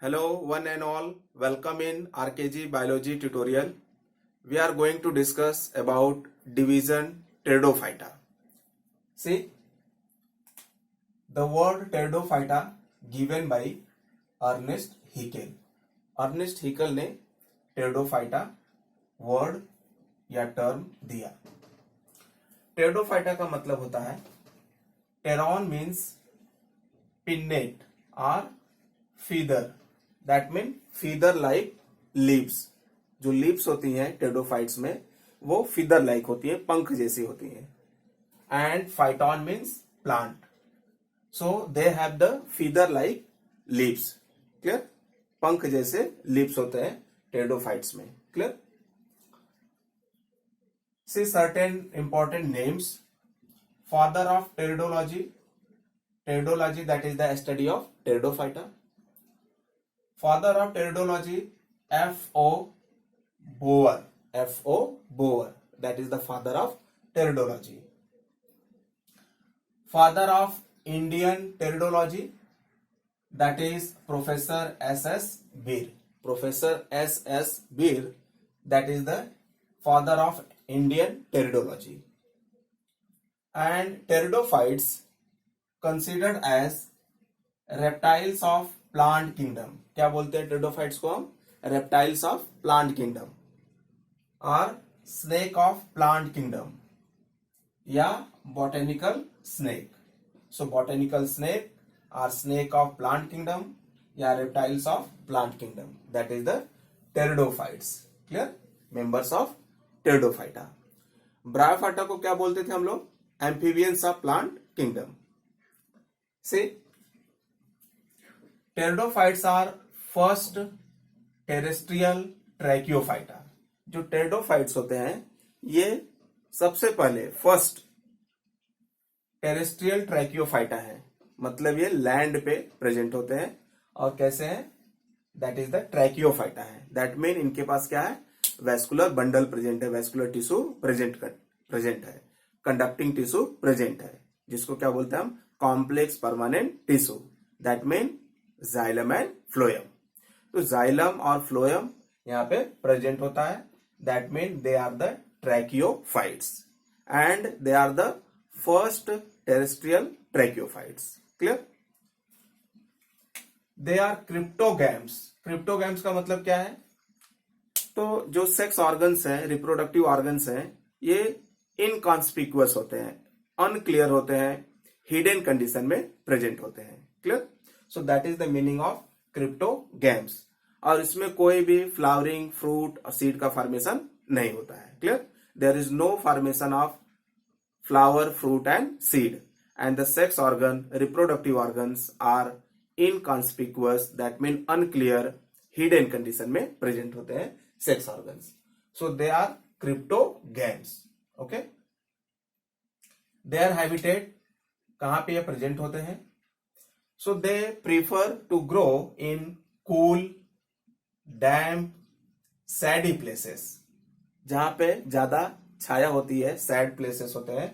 Hello, one and all. Welcome in RKG Biology tutorial. We are going to discuss about division Pteridophyta. See, the word Pteridophyta given by Ernest Haeckel. Ernest Haeckel ने Pteridophyta word या term दिया. Pteridophyta का मतलब होता है Tayron means pennate और feather. That mean feather like leaves. जो leaves होती हैं टेरिडोफाइट्स में वो फीदर लाइक होती है, पंख जैसी होती हैं. And phyton means plant. So they have the feather like leaves. Clear? पंख जैसे लीव्स होते हैं टेरिडोफाइट्स में. Clear? See certain important names. Father of pteridology. Pteridology that is the study of pteridophyta. Father of Pteridology, F.O. Boer. F.O. Boer. That is the father of Pteridology. Father of Indian Pteridology, that is Professor S.S. Beer. Professor S.S. Beer, that is the father of Indian Pteridology. And pteridophytes considered as reptiles of plant kingdom. क्या बोलते हैं pteridophytes को हम? Reptiles of plant kingdom और snake of plant kingdom या botanical snake. सो botanical snake और snake of plant kingdom या reptiles of plant kingdom, that is the pteridophytes. Clear? Members of pteridophyta. Bryophyta को क्या बोलते थे हम लोग? Amphibians of plant kingdom. से टेरिडोफाइट्स आर फर्स्ट टेरेस्ट्रियल ट्रैकियोफाइटा. जो टेरिडोफाइट्स होते हैं ये सबसे पहले फर्स्ट टेरेस्ट्रियल ट्रैकियोफाइटा है. मतलब ये लैंड पे प्रेजेंट होते हैं. और कैसे हैं? दैट इज द ट्रैकियोफाइटा है. दैट मीन इनके पास क्या है? वेस्कुलर बंडल प्रेजेंट है, वेस्कुलर टिश्यू प्रेजेंट है, कंडक्टिंग टिश्यू प्रेजेंट है, जिसको क्या बोलते हैं हम? Complex permanent tissue. That mean xylem and phloem. तो जाइलम और फ्लोएम यहां पे प्रेजेंट होता है. That mean they are the tracheophytes and they are the first terrestrial tracheophytes. Clear? They are cryptogams. Cryptogams का मतलब क्या है? तो जो सेक्स ऑर्गन्स हैं, रिप्रोडक्टिव ऑर्गन्स हैं, ये इनकॉन्स्पिक्यूअस होते हैं, अनक्लियर होते हैं, हिडन कंडीशन में प्रेजेंट होते हैं. Clear? So that is the meaning of cryptogams. और इसमें कोई भी फ्लावरिंग, फ्रूट और सीड का फॉर्मेशन नहीं होता है. Clear? There is no formation of flower, fruit and seed. And the sex organ, reproductive organs are inconspicuous. That mean unclear, hidden condition में प्रेजेंट होते हैं sex organs. So they are cryptogams. Okay. Their habitat कहां पे ये present होते हैं? So they prefer to grow in cool, damp, sandy places. जहां पे ज्यादा छाया होती है, सैड प्लेसेस होते हैं,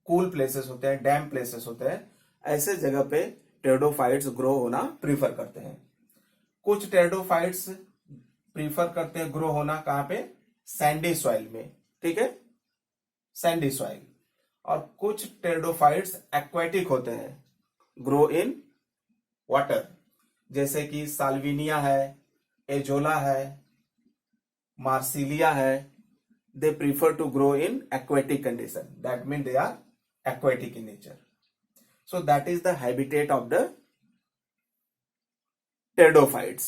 कूल प्लेसेस होते हैं, डैम्प प्लेसेस होते हैं. ऐसे जगह पे टेरिडोफाइट्स ग्रो होना प्रीफर करते हैं. कुछ टेरिडोफाइट्स प्रीफर करते हैं ग्रो होना कहां पे? सैंडी सॉइल में. ठीक है? Sandy soil. और कुछ टेरिडोफाइट्स एक्वेटिक होते हैं, ग्रो इन वाटर, जैसे कि साल्विनिया है, एजोला है, मार्सिलिया है. They prefer to grow in aquatic condition. That mean they are aquatic in nature. So that is the habitat of the pteridophytes.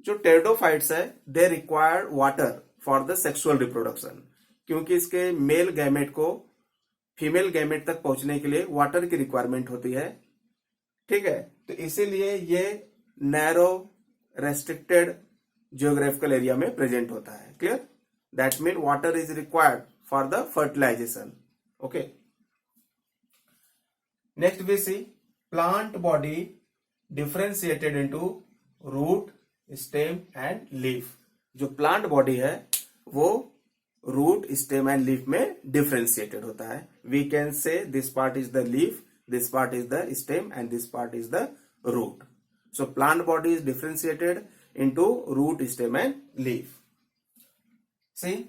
जो टेरिडोफाइट्स है they require water for the sexual reproduction. क्योंकि इसके male gamete को female gamete तक पहुंचने के लिए water की रिक्वायरमेंट होती है. ठीक है? तो इसीलिए ये नैरो रेस्ट्रिक्टेड जियोग्राफिकल एरिया में प्रेजेंट होता है. Clear? That mean water is required for the fertilization. Okay. Next we see plant body differentiated into root, stem and leaf. जो प्लांट बॉडी है वो रूट, स्टेम एंड लीफ में differentiated होता है. We can say this part is the leaf, this part is the stem and this part is the root. So plant body is differentiated into root, stem and leaf. See,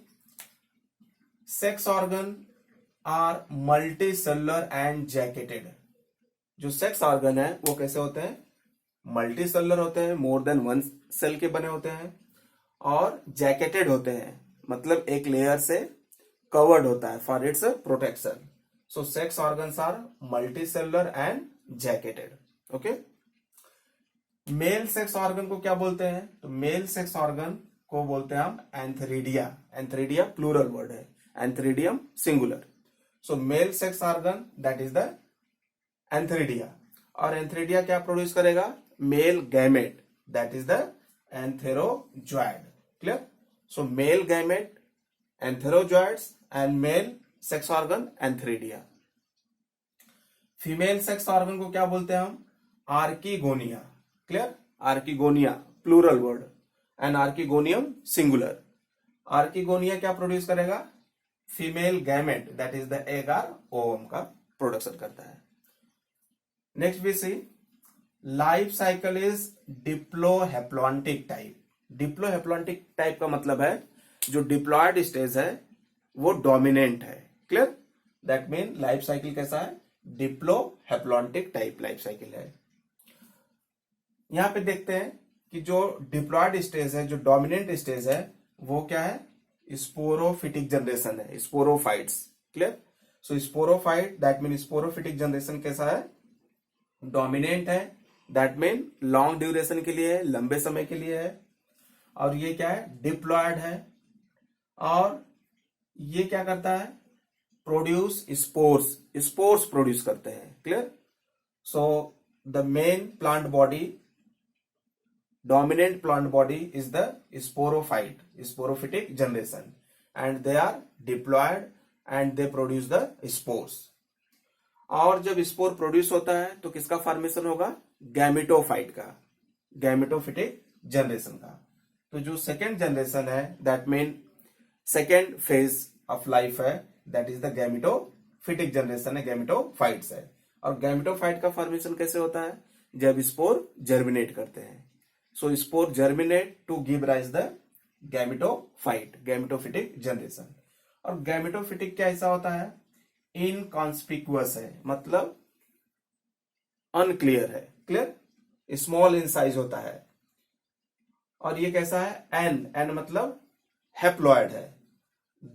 sex organ are multicellular and jacketed. जो sex organ है वो कैसे होते हैं? Multi cellular होते हैं, more than one cell के बने होते हैं, और जैकेटेड होते हैं, मतलब एक लेयर से कवर्ड होता है for its protection. So sex organs are multi cellular and jacketed. Okay. Male sex organ को क्या बोलते हैं? तो मेल सेक्स ऑर्गन को बोलते हैं हम एंथेरिडिया. एंथेरिडिया प्लूरल वर्ड है, antheridium singular. So male sex organ that is the antheridia. और एंथेरिडिया क्या प्रोड्यूस करेगा? Male gamete that is the antherozoid. Clear? So male gamete, antherozoids and male sex organ antheridia. Female sex organ को क्या बोलते हैं हम? Archegonia. Clear? Archegonia plural word and archegonium singular. Archegonia क्या produce करेगा? Female gamete that is the egg और ovum का production करता है. Next we see life cycle is diplohaplontic type. Diplohaplontic type का मतलब है जो डिप्लॉयड स्टेज है वो डोमिनेंट है. Clear? That mean life cycle कैसा है? डिप्लोहेप्लॉन्टिक टाइप लाइफ साइकिल है. यहां पे देखते हैं कि जो डिप्लॉयड स्टेज है, जो डोमिनेंट स्टेज है, वो क्या है? स्पोरोफिटिक जनरेशन है, sporophytes. Clear? So sporophyte that mean sporophytic generation कैसा है? डोमिनेंट है. दैट मीन लॉन्ग ड्यूरेशन के लिए है, लंबे समय के लिए है. और ये क्या है? डिप्लॉयड है. और ये क्या करता है? Produce spores. स्पोर्स प्रोड्यूस करते हैं. Clear? So the main plant body, dominant plant body is the sporophyte, sporophytic generation, and they are diploid and they produce the spores. और जब स्पोर प्रोड्यूस होता है तो किसका फॉर्मेशन होगा? गैमेटोफाइट का, गैमेटोफिटिक जनरेशन का. तो जो सेकेंड जनरेशन है that mean second phase of life है, that is the gametophytic generation है, गैमेटोफाइट्स है. और गैमेटोफाइट का फॉर्मेशन कैसे होता है? जब स्पोर जर्मिनेट करते हैं. So spore germinate to give rise the gametophyte, gametophytic generation. और gametophytic क्या ऐसा होता है? इनकॉन्स्पिक्युअस है, मतलब अनक्लियर है. क्लियर? स्मॉल इन साइज होता है. और ये कैसा है? एन मतलब हैप्लॉयड है.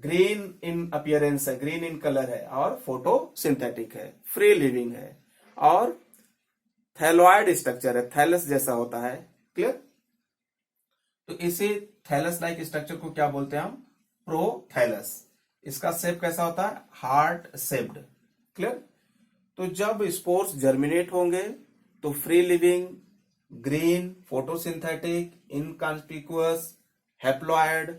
ग्रीन इन अपीयरेंस है, ग्रीन इन कलर है, और फोटोसिंथेटिक है, फ्री लिविंग है, और थैलॉयड स्ट्रक्चर है, थैलस जैसा होता है. क्लियर? तो इसी थैलस लाइक स्ट्रक्चर को क्या बोलते हैं हम? प्रोथैलस. इसका शेप कैसा होता है? Heart shaped. क्लियर? तो जब स्पोर्स जर्मिनेट होंगे तो free living, green, photosynthetic, inconspicuous, haploid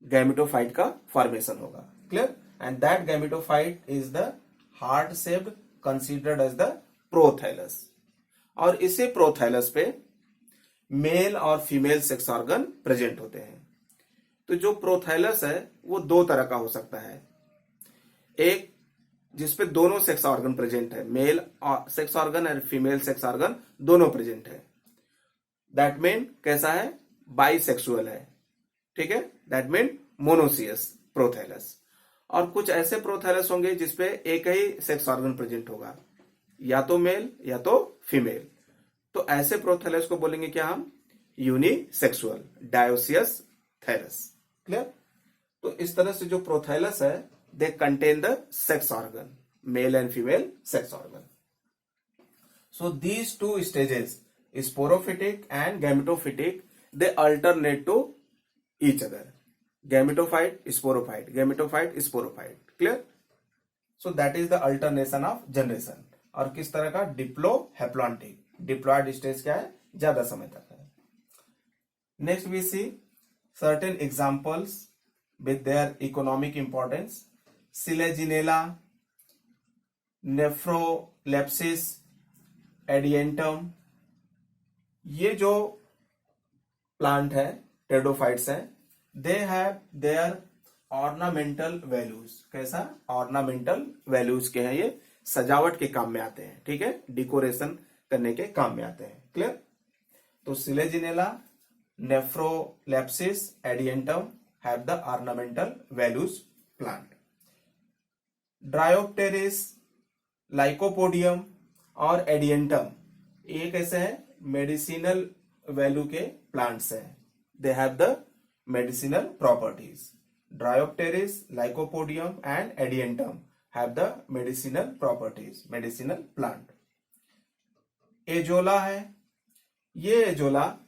gametophyte का फॉर्मेशन होगा. Clear? And that gametophyte is the heart shaped, considered as the prothallus. और इसी प्रोथैलस पे मेल और फीमेल सेक्स ऑर्गन प्रेजेंट होते हैं. तो जो प्रोथैलस है वो दो तरह का हो सकता है. एक जिसपे दोनों सेक्स ऑर्गन प्रेजेंट है, मेल सेक्स ऑर्गन और फीमेल सेक्स ऑर्गन दोनों प्रेजेंट है. दैट मीन कैसा है? बाइसेक्सुअल है. ठीक है? That mean monoecious prothallus. और कुछ ऐसे प्रोथैलस होंगे जिसपे एक ही सेक्स ऑर्गन प्रेजेंट होगा, या तो मेल या तो फीमेल. तो ऐसे प्रोथैलस को बोलेंगे क्या हम? Unisexual, dioecious thallus. क्लियर? तो इस तरह से जो प्रोथैलस है they contain the sex organ, male and female sex organ. So these two stages, sporophytic and gametophytic, they alternate to each other. Gametophyte, sporophyte, gametophyte, sporophyte. Clear? So that is the alternation of generation. और किस तरह का? डिप्लोहेप्लॉन्टिक. Diploid stage क्या है? ज्यादा समय तक है. Next we see certain examples with their economic importance. Selaginella, Nephrolepis, Adiantum. ये जो प्लांट है, टेडोफाइट्स हैं, they have their ornamental values. कैसा? ऑर्नामेंटल वैल्यूज के हैं. ये सजावट के काम में आते हैं. ठीक है? डिकोरेशन करने के काम में आते हैं. क्लियर? तो Selaginella, Nephrolepis, Adiantum have the ornamental values plant. Dryopteris, Lycopodium और एडियंटम ये कैसे हैं? मेडिसिनल वैल्यू के प्लांट्स हैं. They have the medicinal properties. Dryopteris, Lycopodium and Adiantum have the medicinal properties, medicinal plant. Azolla है, ये Azolla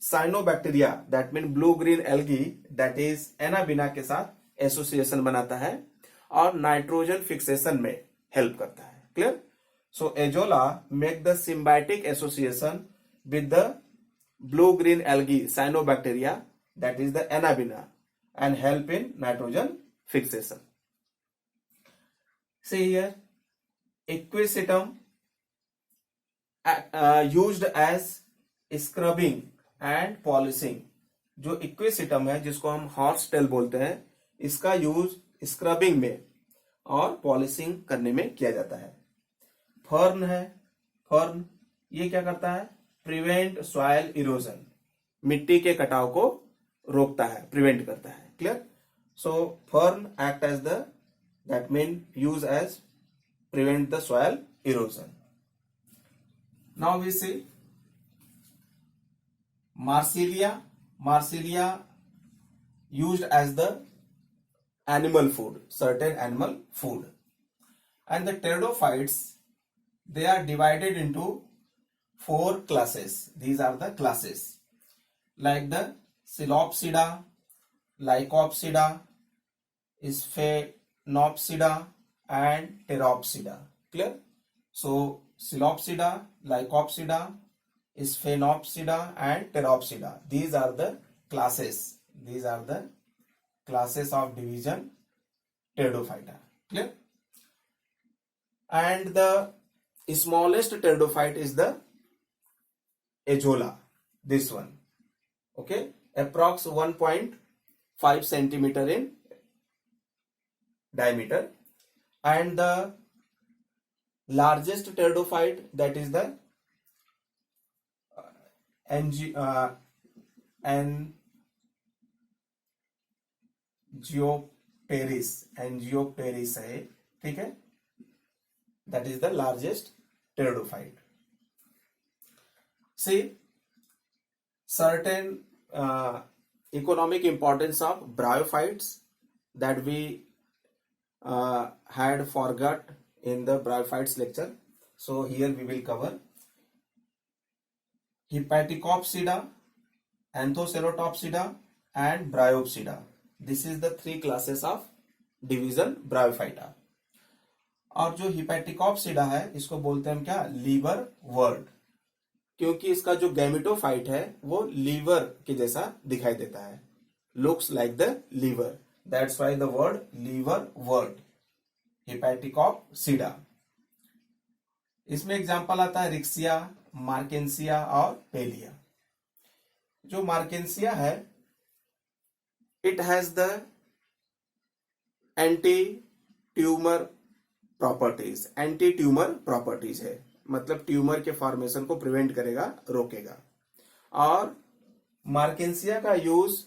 cyanobacteria that mean blue green algae that is Anabaena के साथ एसोसिएशन बनाता है और नाइट्रोजन फिक्सेशन में हेल्प करता है. Clear? So azolla make the symbiotic association with the blue green algae cyanobacteria that is the Anabina and help in nitrogen fixation. See here, equisetum used as scrubbing and polishing. जो equisetum है जिसको हम horse tell बोलते हैं, इसका use scrubbing में और polishing करने में किया जाता है. फर्न है, फर्न ये क्या करता है? प्रिवेंट सॉइल इरोजन, मिट्टी के कटाव को रोकता है, प्रिवेंट करता है. Clear? So fern act as the that mean use as prevent the soil erosion. Now we see marsilea. Marsilea used as the animal food, certain animal food. And the pteridophytes, they are divided into 4 classes. These are the classes like the Psilopsida, Lycopsida, Sphenopsida and Pteropsida. Clear? So Psilopsida, Lycopsida, Sphenopsida and Pteropsida, these are the classes. These are the classes of division Pteridophyta. Clear? And the smallest pteridophyte is the Azolla, this one. Okay, approx 1.5 centimeter in diameter. And the largest pteridophyte, that is the Angiopteris है, ठीक है, that is the largest pteridophyte. See, certain economic importance of bryophytes that we had forgot in the bryophytes lecture. So here we will cover Hepaticopsida, Anthocerotopsida and Bryopsida. This is the 3 classes of division Bryophyta. और जो हिपैटिकॉप्सिडा है इसको बोलते हैं हम क्या? Liver word, क्योंकि इसका जो गैमेटोफाइट है वो लीवर के जैसा दिखाई देता है, looks like the liver, that's why the word liver word, Hepaticopsida. इसमें एग्जांपल आता है रिक्सिया, मार्केंसिया और पेलिया. जो मार्केंसिया है, it has the anti tumour properties. Anti tumour properties है, मतलब ट्यूमर के फॉर्मेशन को प्रिवेंट करेगा, रोकेगा. और मार्केंसिया का यूज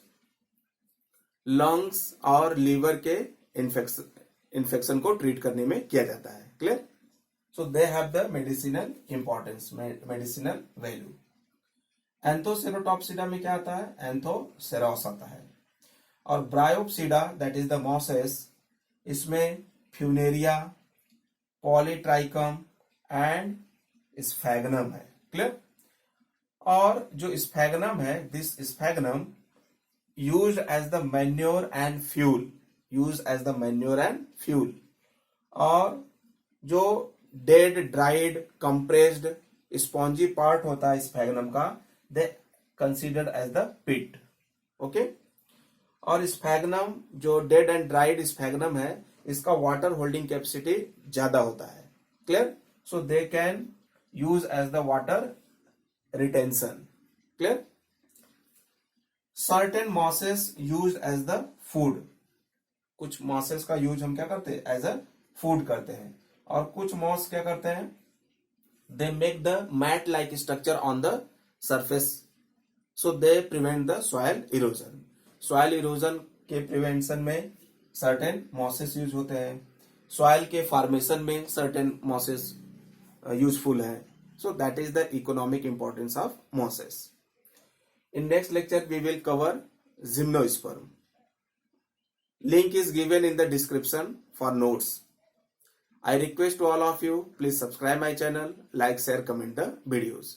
लंग्स और लीवर के इन्फेक्शन को ट्रीट करने में किया जाता है. Clear? So they have the medicinal importance, medicinal value. Anthocerotopsida में क्या आता है? एंथोसेरोस आता है. और Bryopsida that is the mosses, इसमें फ्यूनेरिया, पॉलीट्राइकम एंड स्फैगनम है. क्लियर? और जो स्फैगनम है, this Sphagnum used as the manure and fuel, use as the manure and fuel. और जो dead, dried, compressed, spongy part होता है स्फैगनम का, they considered as the pit. Okay? और स्फैगनम जो डेड एंड ड्राइड स्फैगनम है, इसका water holding capacity ज्यादा होता है. Clear? So they can use as the water retention. Clear? Certain mosses use as the food. कुछ mosses का use हम क्या करते हैं? एज अ फूड करते हैं. और कुछ मॉस क्या करते हैं? they make the mat like structure on the surface, so they prevent the soil erosion. soil erosion के प्रिवेंशन में certain mosses यूज होते हैं, soil के फॉर्मेशन में certain mosses यूजफुल है. So that is the economic importance of mosses. In next lecture we will cover gymnosperm. Link is given in the description for notes. I request to all of you, please subscribe my channel, like, share, comment the videos.